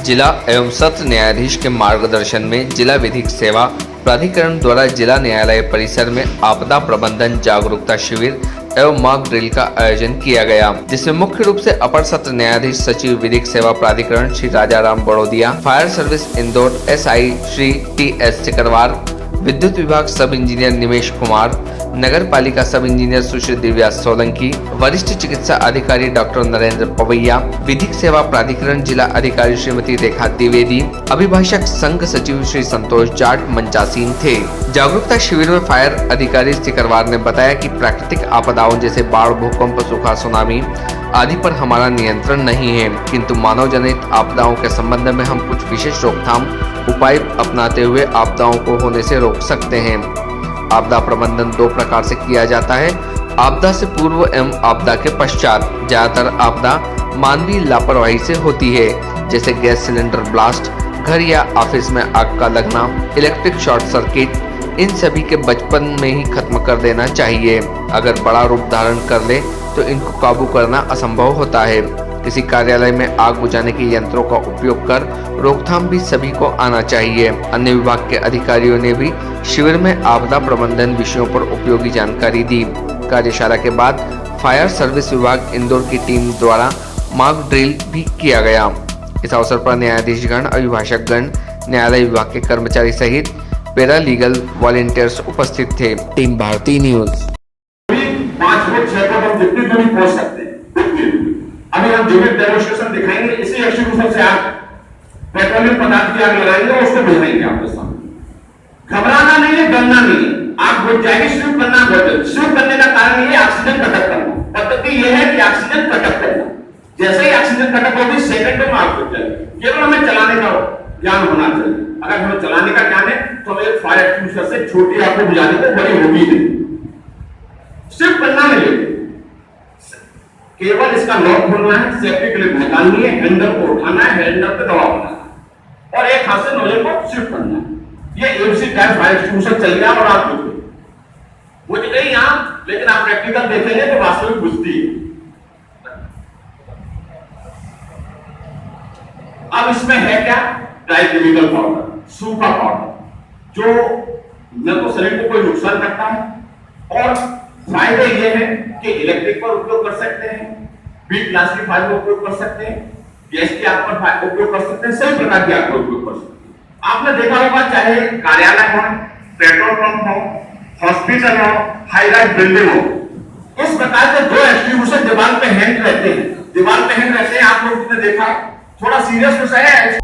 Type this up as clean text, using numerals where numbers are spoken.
जिला एवं सत्र न्यायाधीश के मार्गदर्शन में जिला विधिक सेवा प्राधिकरण द्वारा जिला न्यायालय परिसर में आपदा प्रबंधन जागरूकता शिविर एवं मॉक ड्रिल का आयोजन किया गया, जिसमें मुख्य रूप से अपर सत्र न्यायाधीश सचिव विधिक सेवा प्राधिकरण Shri Rajaram Barodia, fire service Indore SI Shri T.S.. Sikarwar, विद्युत विभाग सब इंजीनियर निमेश कुमार, नगर पालिका सब इंजीनियर सुश्री दिव्या सोलंकी, वरिष्ठ चिकित्सा अधिकारी डॉक्टर नरेंद्र पवैया, विधिक सेवा प्राधिकरण जिला अधिकारी श्रीमती रेखा द्विवेदी, अभिभाषक संघ सचिव श्री संतोष जाट मंचासीन थे। जागरूकता शिविर में फायर अधिकारी सिकरवार ने बताया कि प्राकृतिक आपदाओं जैसे बाढ़, भूकंप, सूखा, सुनामी आदि पर हमारा नियंत्रण नहीं है, किंतु मानव जनित आपदाओं के संबंध में हम कुछ विशेष रोकथाम उपाय अपनाते हुए आपदाओं को होने से रोक सकते हैं। आपदा प्रबंधन दो प्रकार से किया जाता है, आपदा से पूर्व एवं आपदा के पश्चात। ज्यादातर आपदा मानवीय लापरवाही से होती है, जैसे गैस सिलेंडर ब्लास्ट, घर या ऑफिस में आग का लगना, इलेक्ट्रिक शॉर्ट सर्किट, इन सभी के बचपन में ही खत्म कर देना चाहिए। अगर बड़ा रूप धारण कर ले तो इनको काबू करना असंभव होता है। किसी कार्यालय में आग बुझाने के यंत्रों का उपयोग कर रोकथाम भी सभी को आना चाहिए। अन्य विभाग के अधिकारियों ने भी शिविर में आपदा प्रबंधन विषयों पर उपयोगी जानकारी दी। कार्यशाला के बाद फायर सर्विस विभाग इंदौर की टीम द्वारा मॉक ड्रिल भी किया गया। इस अवसर पर न्यायाधीशगण, अभिभाषकगण, न्यायालय विभाग के कर्मचारी सहित पैरा लीगल वॉलंटियर्स उपस्थित थे। Team Bharti news. 5 foot 6 foot हम जितनी दूरी पहुंच सकते हैं। अभी हम जो भी डेमोन्स्ट्रेशन दिखाएंगे, इसी एक्सटिंग्विशर से आप पेट्रोलियम पदार्थ की आग लगाएंगे और उसको बुझाएंगे आपके सामने। घबराना नहीं है, डरना नहीं है, आग बुझ जाएगी। शुरू करने का कारण ये ऑक्सीजन कटअप करना। पद्धति ये है कि ऑक्सीजन कटअप करना, जैसे ही ऑक्सीजन कटअप होगी सेकंडों में आग बुझ जाएगी। केवल हमें चलाने का ज्ञान होना चाहिए। अगर हमें चलाने का ज्ञान है तो हमें फायर एक्सटिंग्विशर से छोटी आग को बुझाने को बड़ी होगी नहीं, सिर्फ करना नहीं, केवल इसका लॉक खोलना है, सेफ्टी क्लिप निकालनी है, हैंडल को उठाना है, हैंडल पे दबाना है और एक हाथ से नोजल को शिफ्ट करना है। ये एमसी टाइप फायर एक्सटिंग्विशर चल गया और आप बुझ गई यहां, लेकिन आप प्रैक्टिकल देखेंगे तो वास्तविक बुझती है। अब इसमें है क्या? डाइकेमिकल पाउडर, सूखा पाउडर, जो न तो शरीर को कोई नुकसान करता है और फायदे ये है कि इलेक्ट्रिक पर उपयोग कर सकते हैं, बीट प्लास्टिक फाइबर का उपयोग कर सकते हैं, गैस की आग पर उपयोग कर सकते हैं, सभी प्रकार की आग का उपयोग कर सकते हैं। आपने देखा होगा, चाहे कार्यालय हो, पेट्रोल पंप हो, हॉस्पिटल हो, हाई राइज बिल्डिंग हो, इस प्रकार के 2 एक्सटिंग्विशर दीवार पे हैंग रहते हैं। आप लोगों ने देखा, थोड़ा सीरियस विषय है।